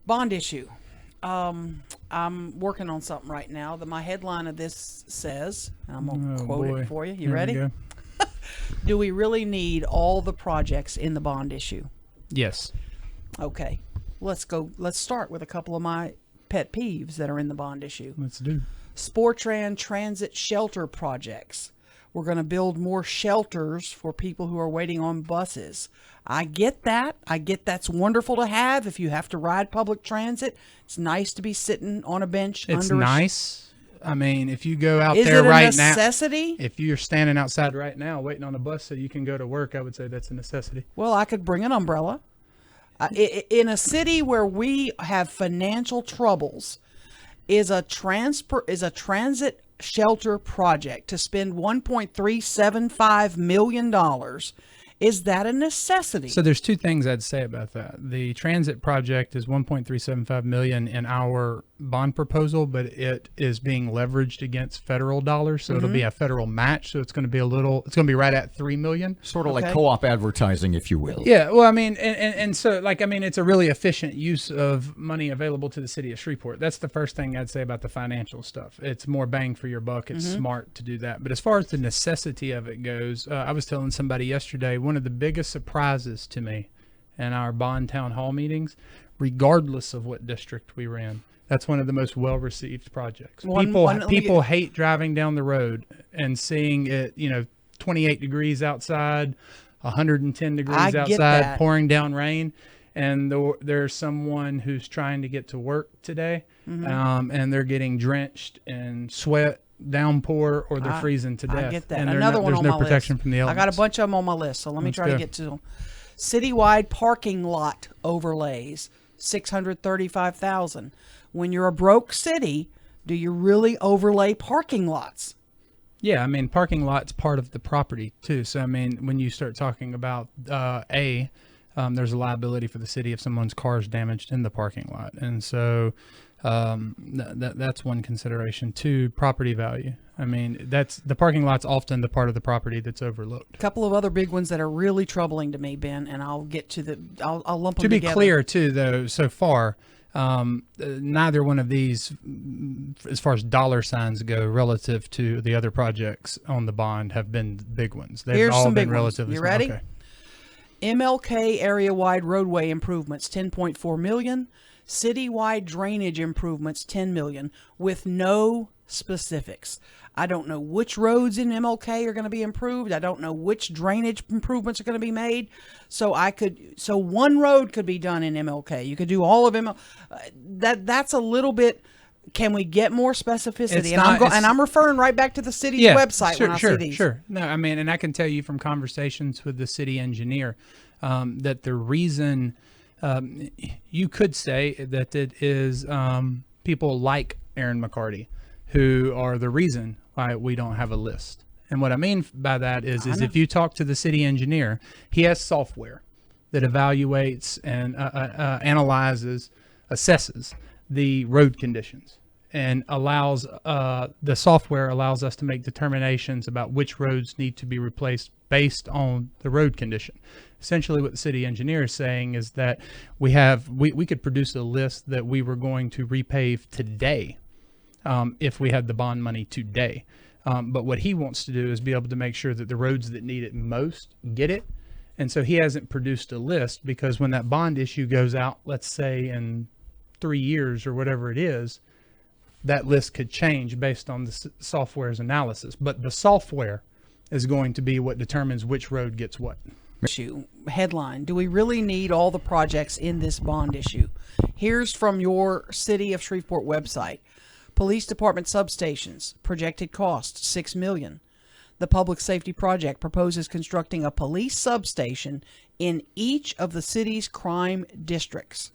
Bond issue. I'm working on something right now. My headline of this says, I'm going to Oh quote boy. it for you. You Here we ready? go. Do we really need all the projects in the bond issue? Yes. Okay. Let's go. Let's start with a couple of my pet peeves that are in the bond issue. Let's do. Sportran transit shelter projects. We're going to build more shelters for people who are waiting on buses. I get that. I get that's wonderful to have if you have to ride public transit. It's nice to be sitting on a bench. It's under nice. I mean, if you go out Is there it a right now, necessity? if you're standing outside right now waiting on a bus so you can go to work, I would say that's a necessity. Well, I could bring an umbrella. In a city where we have financial troubles, is a transit shelter project to spend $1.375 million. Is that a necessity? So there's two things I'd say about that. The transit project is 1.375 million in our bond proposal, but it is being leveraged against federal dollars, so it'll be a federal match. So it's going to be it's going to be right at 3 million. Sort of Okay. like co-op advertising, if you will. Yeah, well, I mean, and so, like, I mean, it's a really efficient use of money available to the city of Shreveport. That's the first thing I'd say about the financial stuff. It's more bang for your buck. It's smart to do that. But as far as the necessity of it goes, I was telling somebody yesterday, one of the biggest surprises to me in our bond town hall meetings, regardless of what district we were in, that's one of the most well-received projects. People hate driving down the road and seeing it, 28 degrees outside, 110 degrees I get outside, that. pouring down rain, and there's someone who's trying to get to work today, and they're getting drenched in sweat, downpour, or they're freezing to death. I get that. And Another one there's on no my protection list. from the elements. I got a bunch of them on my list, so let me Let's try to go. get to them. Citywide parking lot overlays, $635,000. When you're a broke city, do you really overlay parking lots? Yeah, I mean, parking lot's part of the property too. So I mean, when you start talking about there's a liability for the city if someone's car is damaged in the parking lot, and so that's one consideration. Two, property value. I mean, that's the parking lot's often the part of the property that's overlooked. A couple of other big ones that are really troubling to me, Ben, and I'll get to I'll lump them To be together. clear, too, though, so far, neither one of these, as far as dollar signs go, relative to the other projects on the bond, have been big ones. They've Here's all some been big ones. relatively You small. ready? Okay. MLK area-wide roadway improvements, $10.4 million. Citywide drainage improvements, $10 million, with no specifics. I don't know which roads in MLK are going to be improved. I don't know which drainage improvements are going to be made. So one road could be done in MLK. You could do all of MLK. That's a little bit. Can we get more specificity? I'm referring right back to the city's website when I see these. Sure. No, I mean, and I can tell you from conversations with the city engineer that the reason you could say that it is people like Aaron McCarty who are the reason why we don't have a list. And what I mean by that is if you talk to the city engineer, he has software that evaluates and analyzes, assesses the road conditions, and allows the software allows us to make determinations about which roads need to be replaced based on the road condition. Essentially what the city engineer is saying is that we could produce a list that we were going to repave today if we had the bond money today. But what he wants to do is be able to make sure that the roads that need it most get it. And so he hasn't produced a list because when that bond issue goes out, let's say in 3 years or whatever it is, that list could change based on the software's analysis. But the software is going to be what determines which road gets what. Issue headline: do we really need all the projects in this bond issue? Here's from your City of Shreveport website. Police Department substations, projected cost $6 million. The Public Safety Project proposes constructing a police substation in each of the city's crime districts.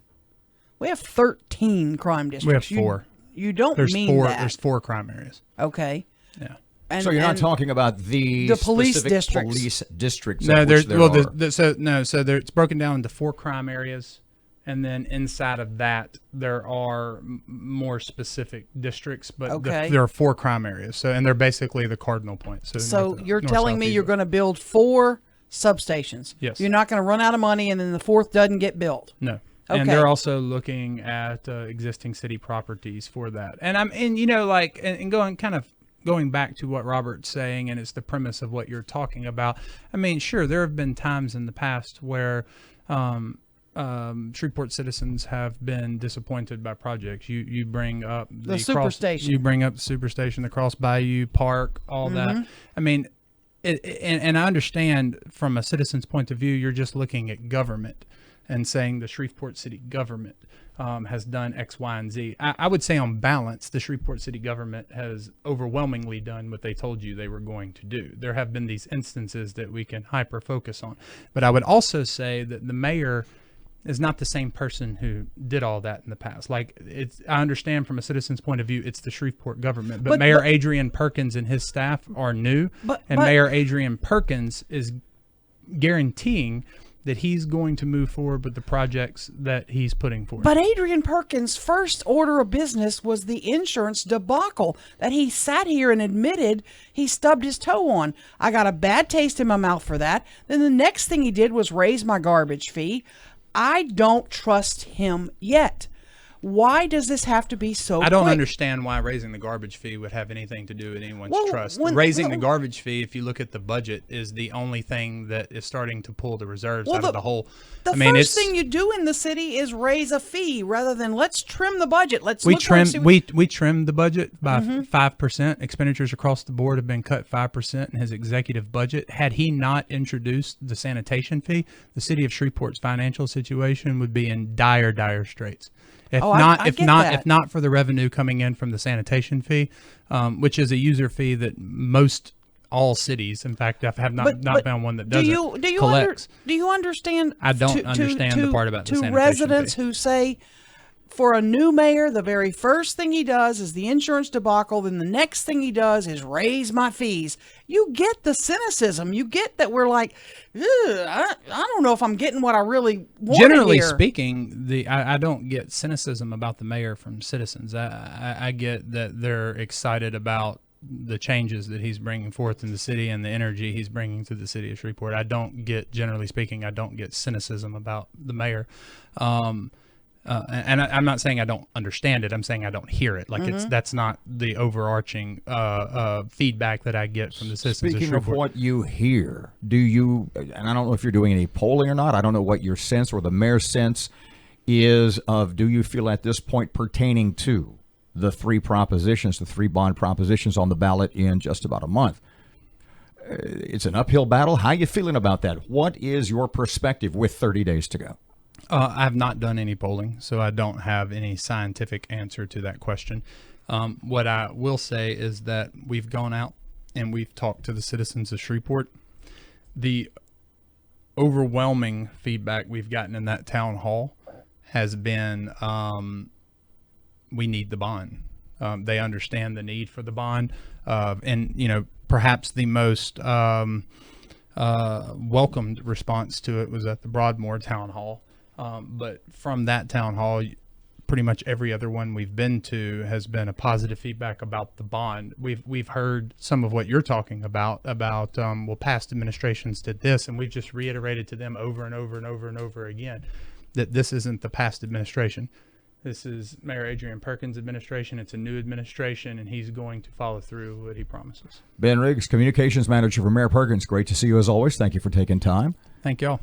We have 13 crime districts. We have 4. You don't There's mean 4. that. There's 4 crime areas. Okay. Yeah. And, So you're not talking about the police specific districts. police districts. No, of which there are. so it's broken down into 4 crime areas, and then inside of that there are more specific districts. But Okay. there are 4 crime areas. So and they're basically the cardinal points. So you're telling me you're going to build 4 substations? Yes. You're not going to run out of money and then the 4th doesn't get built? No. And Okay. they're also looking at existing city properties for that. And you know, like, and going back to what Robert's saying, and it's the premise of what you're talking about. I mean, sure, there have been times in the past where Shreveport citizens have been disappointed by projects. You bring up the Superstation. You bring up the Superstation, the Cross Bayou Park, all that. I mean, and I understand from a citizen's point of view, you're just looking at government and saying the Shreveport city government has done X, Y, and Z. I would say on balance, the Shreveport city government has overwhelmingly done what they told you they were going to do. There have been these instances that we can hyper focus on. But I would also say that the mayor is not the same person who did all that in the past. Like, I understand from a citizen's point of view, it's the Shreveport government, but Mayor Adrian Perkins and his staff are new, and Mayor Adrian Perkins is guaranteeing that he's going to move forward with the projects that he's putting forward. But Adrian Perkins' first order of business was the insurance debacle that he sat here and admitted he stubbed his toe on. I got a bad taste in my mouth for that. Then the next thing he did was raise my garbage fee. I don't trust him yet. Why does this have to be so I don't quick? understand why raising the garbage fee would have anything to do with anyone's trust. Raising the garbage fee, if you look at the budget, is the only thing that is starting to pull the reserves out of the hole. The first thing you do in the city is raise a fee rather than let's trim the budget. We trimmed the budget by 5%. Expenditures across the board have been cut 5% in his executive budget. Had he not introduced the sanitation fee, the city of Shreveport's financial situation would be in dire straits. If not for the revenue coming in from the sanitation fee, which is a user fee that all cities, in fact, I have not found one that doesn't, collects. Do you understand? I don't understand the part about the sanitation residents fee. Who say, for a new mayor, the very first thing he does is the insurance debacle. Then the next thing he does is raise my fees. You get the cynicism. You get that we're like, I don't know if I'm getting what I really want. Generally speaking, I don't get cynicism about the mayor from citizens. I get that they're excited about the changes that he's bringing forth in the city and the energy he's bringing to the city of Shreveport. Generally speaking, I don't get cynicism about the mayor. And I'm not saying I don't understand it. I'm saying I don't hear it. Like that's not the overarching feedback that I get from the citizens Speaking of of Shreveport. what you hear, do you, and I don't know if you're doing any polling or not, I don't know what your sense or the mayor's sense is of, do you feel at this point pertaining to the three bond propositions on the ballot in just about a month? It's an uphill battle. How are you feeling about that? What is your perspective with 30 days to go? I have not done any polling, so I don't have any scientific answer to that question. What I will say is that we've gone out and we've talked to the citizens of Shreveport. The overwhelming feedback we've gotten in that town hall has been, we need the bond. They understand the need for the bond. And, perhaps the most welcomed response to it was at the Broadmoor town hall. But from that town hall, pretty much every other one we've been to has been a positive feedback about the bond. We've heard some of what you're talking about past administrations did this, and we've just reiterated to them over and over and over and over again that this isn't the past administration. This is Mayor Adrian Perkins' administration. It's a new administration, and he's going to follow through what he promises. Ben Riggs, Communications Manager for Mayor Perkins. Great to see you as always. Thank you for taking time. Thank y'all.